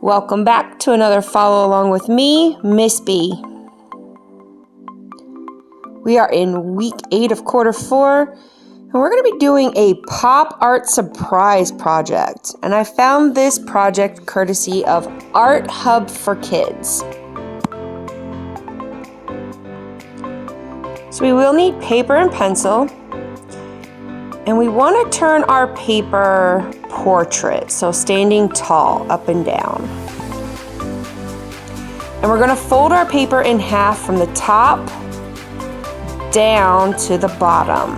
Welcome back to another follow along with me, Miss B. We are in week 8 of quarter 4, and we're going to be doing a pop art surprise project. And I found this project courtesy of Art Hub for Kids. So we will need paper and pencil, and we want to turn our paper portrait, so standing tall, up and down. And we're going to fold our paper in half from the top down to the bottom.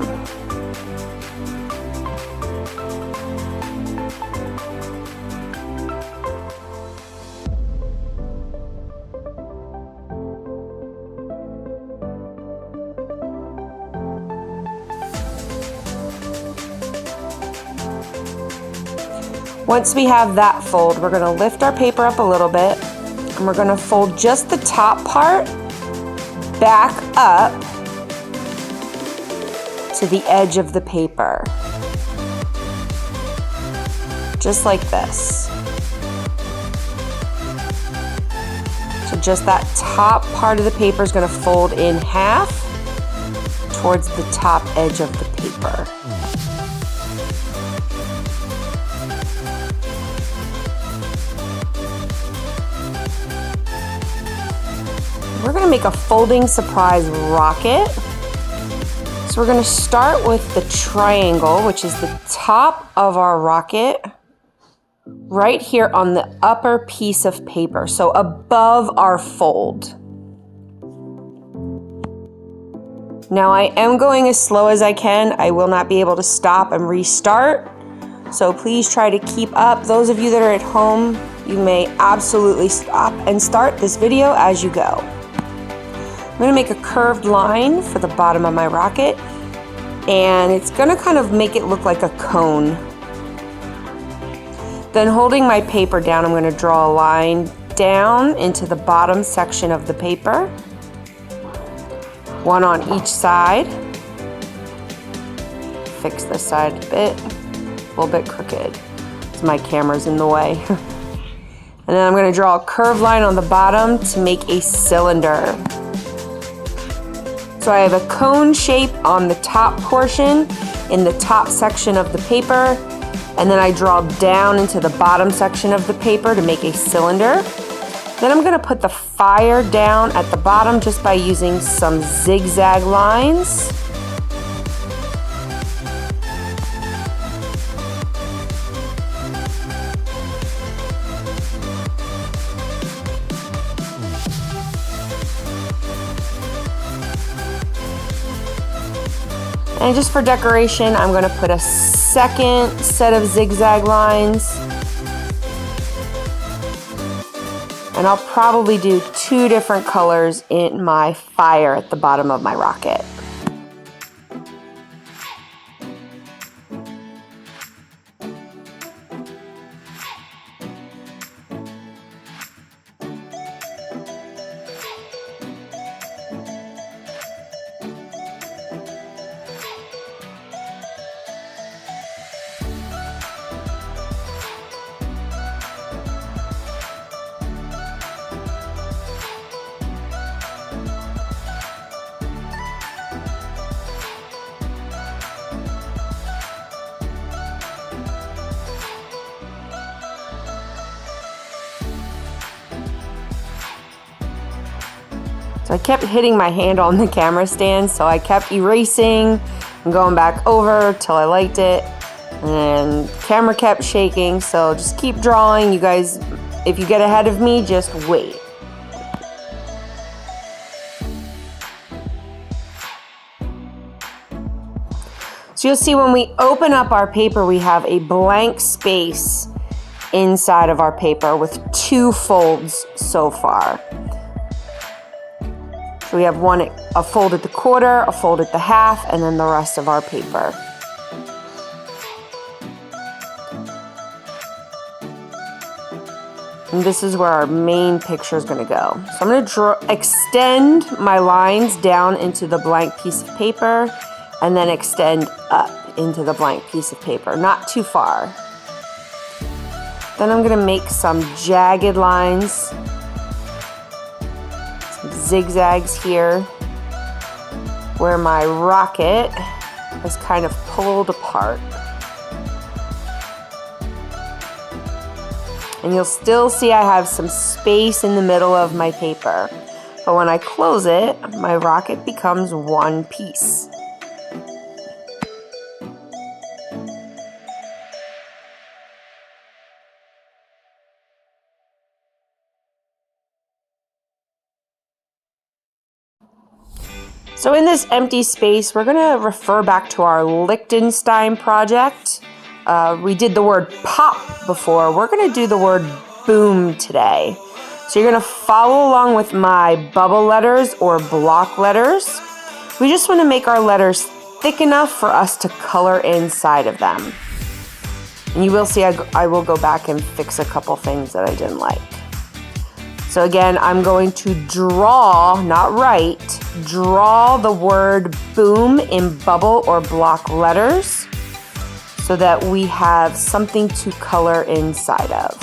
Once we have that fold, we're going to lift our paper up a little bit, and we're going to fold just the top part back up to the edge of the paper. Just like this. So just that top part of the paper is going to fold in half towards the top edge of the paper. We're going to make a folding surprise rocket. So we're going to start with the triangle, which is the top of our rocket, right here on the upper piece of paper, so above our fold. Now I am going as slow as I can. I will not be able to stop and restart, so please try to keep up. Those of you that are at home, you may absolutely stop and start this video as you go. I'm going to make a curved line for the bottom of my rocket, and it's going to kind of make it look like a cone. Then holding my paper down, I'm going to draw a line down into the bottom section of the paper, one on each side. Fix this side a bit, a little bit crooked, so my camera's in the way. And then I'm going to draw a curved line on the bottom to make a cylinder. So I have a cone shape on the top portion in the top section of the paper, and then I draw down into the bottom section of the paper to make a cylinder. Then I'm going to put the fire down at the bottom just by using some zigzag lines. And just for decoration, I'm going to put a second set of zigzag lines. And I'll probably do 2 different colors in my fire at the bottom of my rocket. So I kept hitting my hand on the camera stand, so I kept erasing and going back over till I liked it, and the camera kept shaking, so just keep drawing. You guys, if you get ahead of me, just wait. So you'll see when we open up our paper, we have a blank space inside of our paper with 2 folds so far. So we have a fold at the quarter, a fold at the half, and then the rest of our paper. And this is where our main picture is going to go. So I'm going to extend my lines down into the blank piece of paper, and then extend up into the blank piece of paper, not too far. Then I'm gonna make some jagged lines, some zigzags here, where my rocket is kind of pulled apart. And you'll still see I have some space in the middle of my paper. But when I close it, my rocket becomes one piece. So in this empty space, we're gonna refer back to our Liechtenstein project. We did the word pop before. We're gonna do the word boom today. So you're gonna follow along with my bubble letters or block letters. We just wanna make our letters thick enough for us to color inside of them. And you will see I will go back and fix a couple things that I didn't like. So again, I'm going to draw, not write, draw the word boom in bubble or block letters so that we have something to color inside of.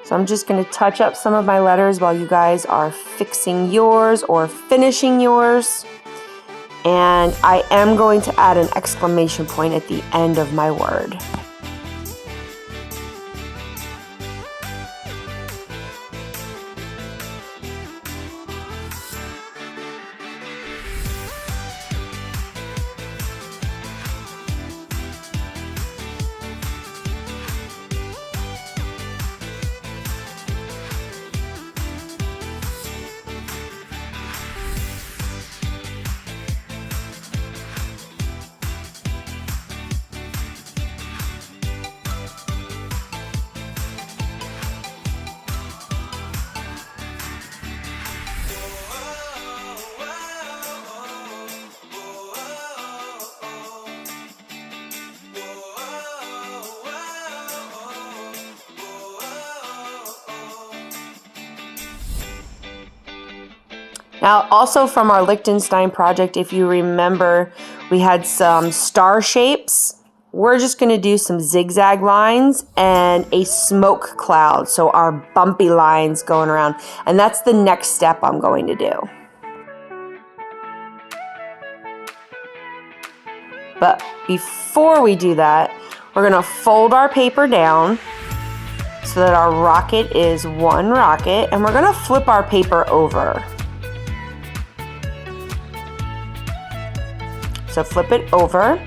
So I'm just going to touch up some of my letters while you guys are fixing yours or finishing yours. And I am going to add an exclamation point at the end of my word. Now, also from our Liechtenstein project, if you remember, we had some star shapes. We're just going to do some zigzag lines and a smoke cloud, so our bumpy lines going around. And that's the next step I'm going to do. But before we do that, we're going to fold our paper down so that our rocket is one rocket, and we're going to flip our paper over. So flip it over.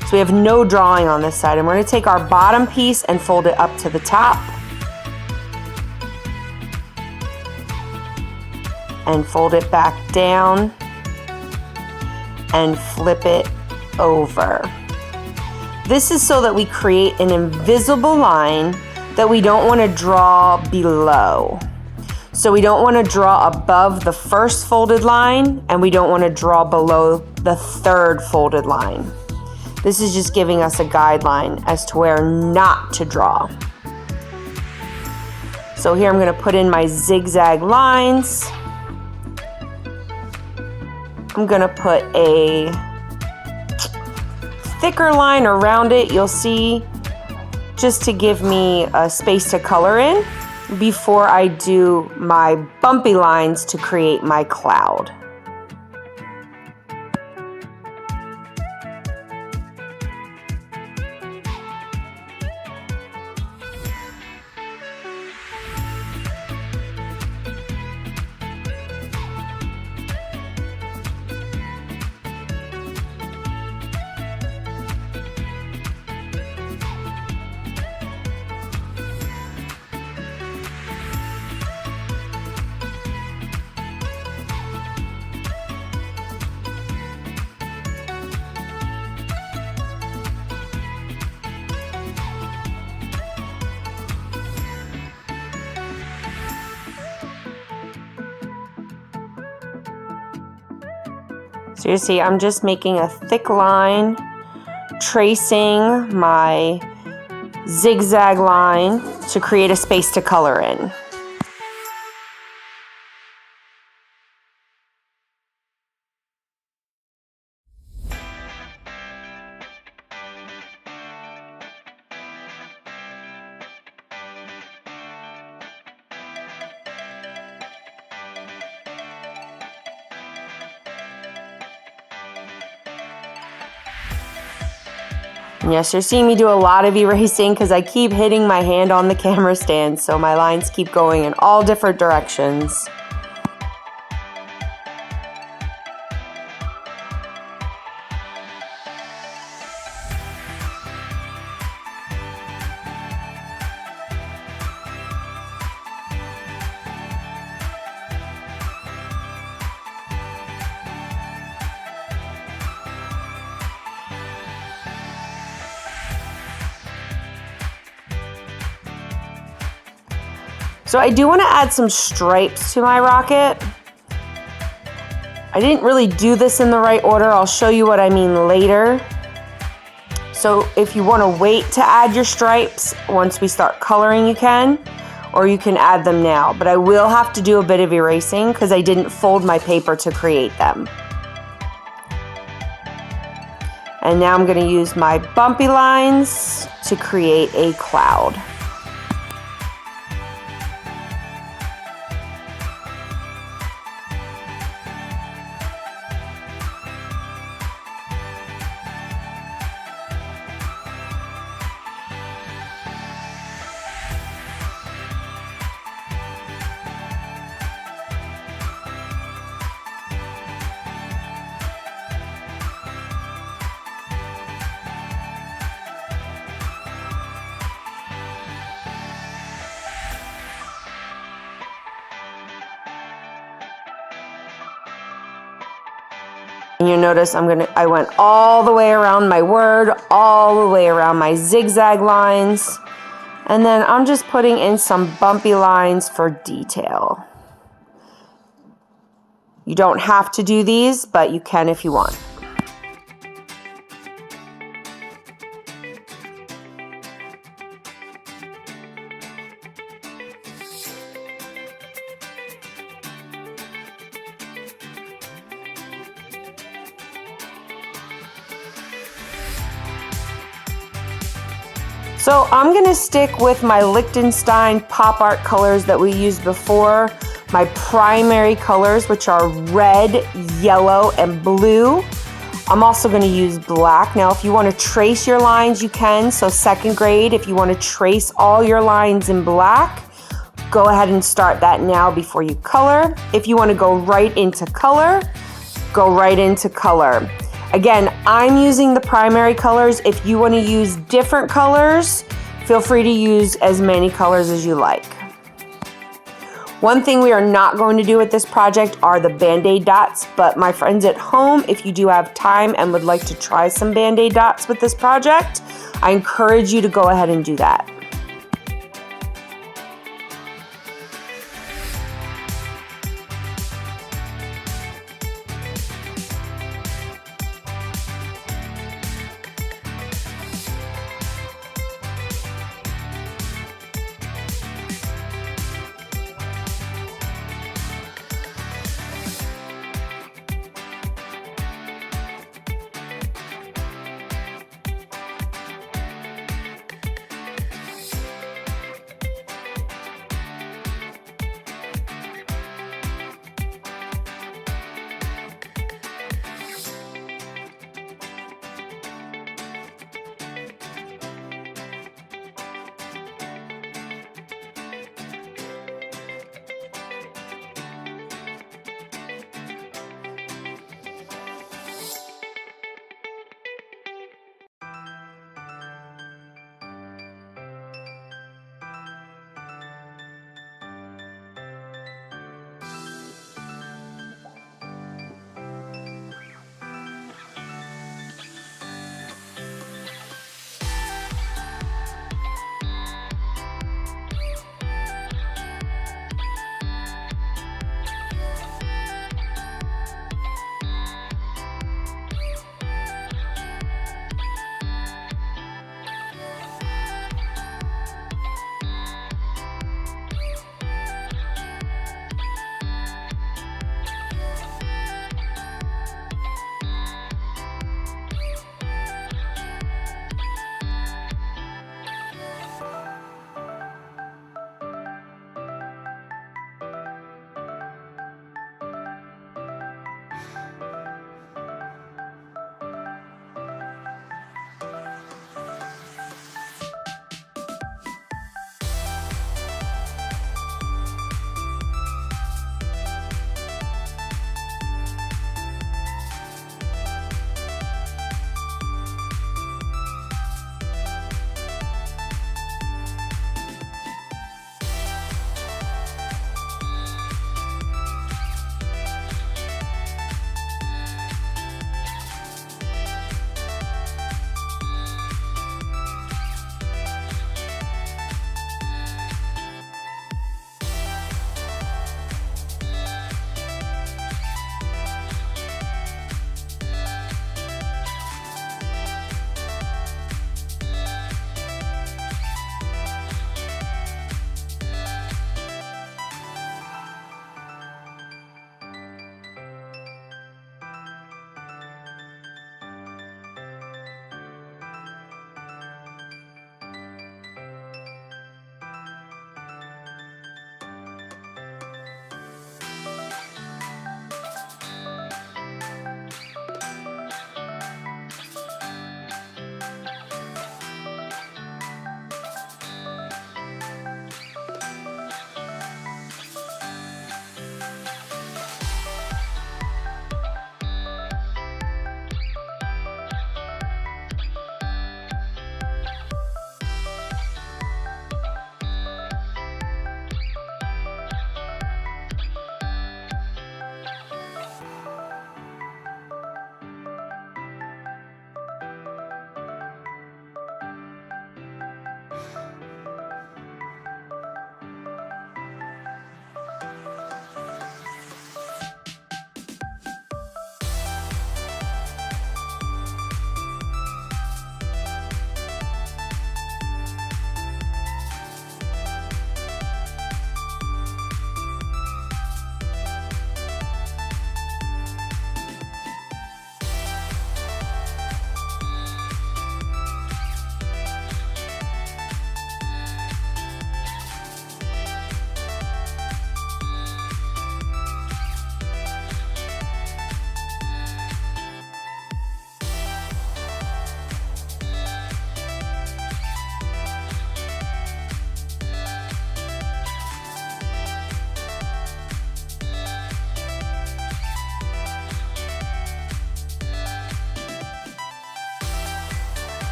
So we have no drawing on this side, and we're going to take our bottom piece and fold it up to the top. And fold it back down and flip it over. This is so that we create an invisible line that we don't want to draw below. So we don't want to draw above the first folded line, and we don't want to draw below the third folded line. This is just giving us a guideline as to where not to draw. So here I'm going to put in my zigzag lines. I'm going to put a thicker line around it, you'll see, just to give me a space to color in before I do my bumpy lines to create my cloud. So you see, I'm just making a thick line, tracing my zigzag line to create a space to color in. Yes, you're seeing me do a lot of erasing because I keep hitting my hand on the camera stand, so my lines keep going in all different directions. So I do want to add some stripes to my rocket. I didn't really do this in the right order. I'll show you what I mean later. So if you want to wait to add your stripes, once we start coloring you can, or you can add them now. But I will have to do a bit of erasing because I didn't fold my paper to create them. And now I'm going to use my bumpy lines to create a cloud. And you notice I went all the way around my word, all the way around my zigzag lines, and then I'm just putting in some bumpy lines for detail. You don't have to do these, but you can if you want. So I'm going to stick with my Liechtenstein pop art colors that we used before, my primary colors, which are red, yellow, and blue. I'm also going to use black. Now, if you want to trace your lines, you can. So second grade, if you want to trace all your lines in black, go ahead and start that now before you color. If you want to go right into color, go right into color. Again, I'm using the primary colors. If you want to use different colors, feel free to use as many colors as you like. One thing we are not going to do with this project are the Bandaid dots, but my friends at home, if you do have time and would like to try some Bandaid dots with this project, I encourage you to go ahead and do that.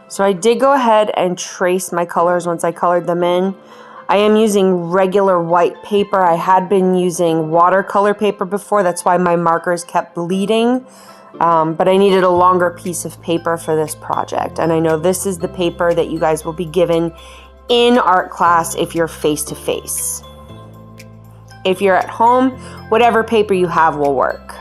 So I did go ahead and trace my colors once I colored them in. I am using regular white paper. I had been using watercolor paper before. That's why my markers kept bleeding. But I needed a longer piece of paper for this project. And I know this is the paper that you guys will be given in art class if you're face-to-face. If you're at home, whatever paper you have will work.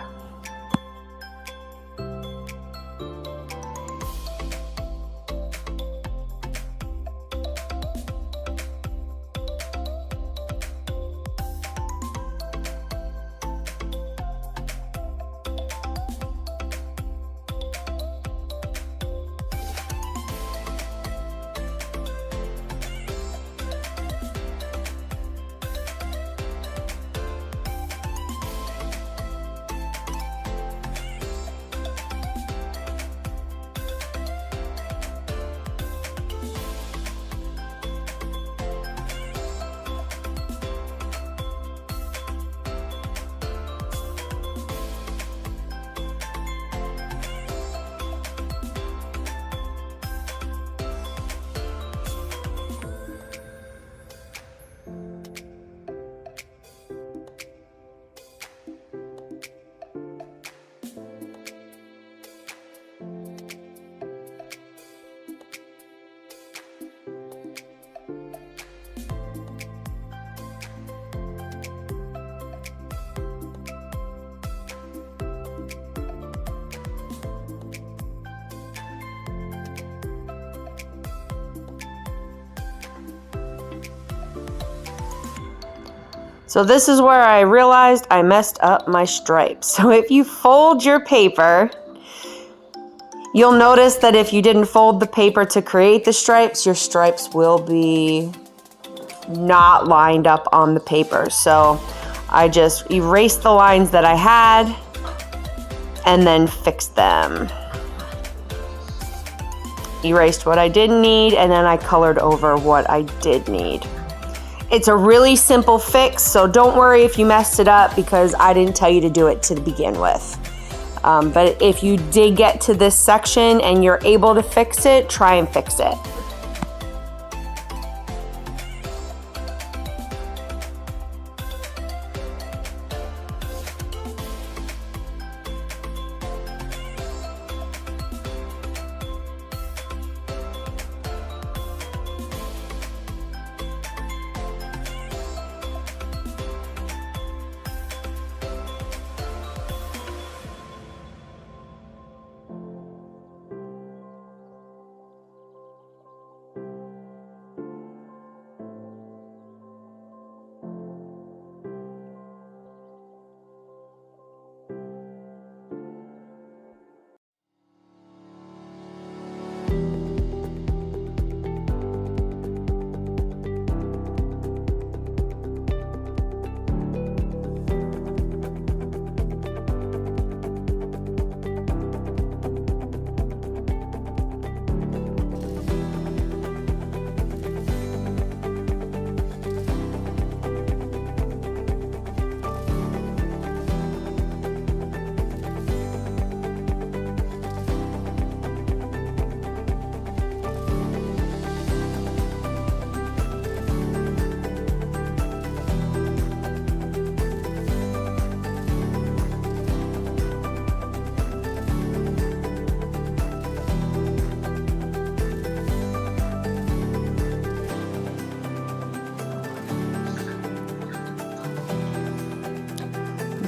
So this is where I realized I messed up my stripes. So if you fold your paper, you'll notice that if you didn't fold the paper to create the stripes, your stripes will be not lined up on the paper. So I just erased the lines that I had and then fixed them. Erased what I didn't need, and then I colored over what I did need. It's a really simple fix, so don't worry if you messed it up because I didn't tell you to do it to begin with. But if you did get to this section and you're able to fix it, try and fix it.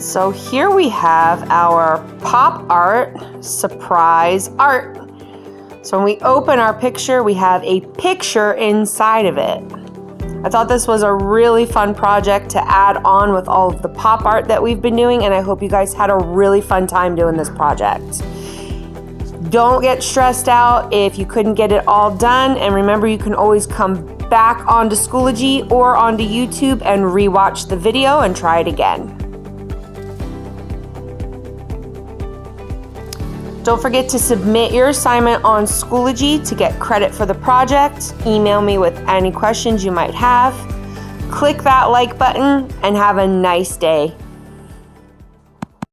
So here we have our pop art surprise art. So when we open our picture, we have a picture inside of it. I thought this was a really fun project to add on with all of the pop art that we've been doing, and I hope you guys had a really fun time doing this project. Don't get stressed out if you couldn't get it all done, and remember you can always come back onto Schoology or onto YouTube and rewatch the video and try it again. Don't forget to submit your assignment on Schoology to get credit for the project. Email me with any questions you might have. Click that like button and have a nice day.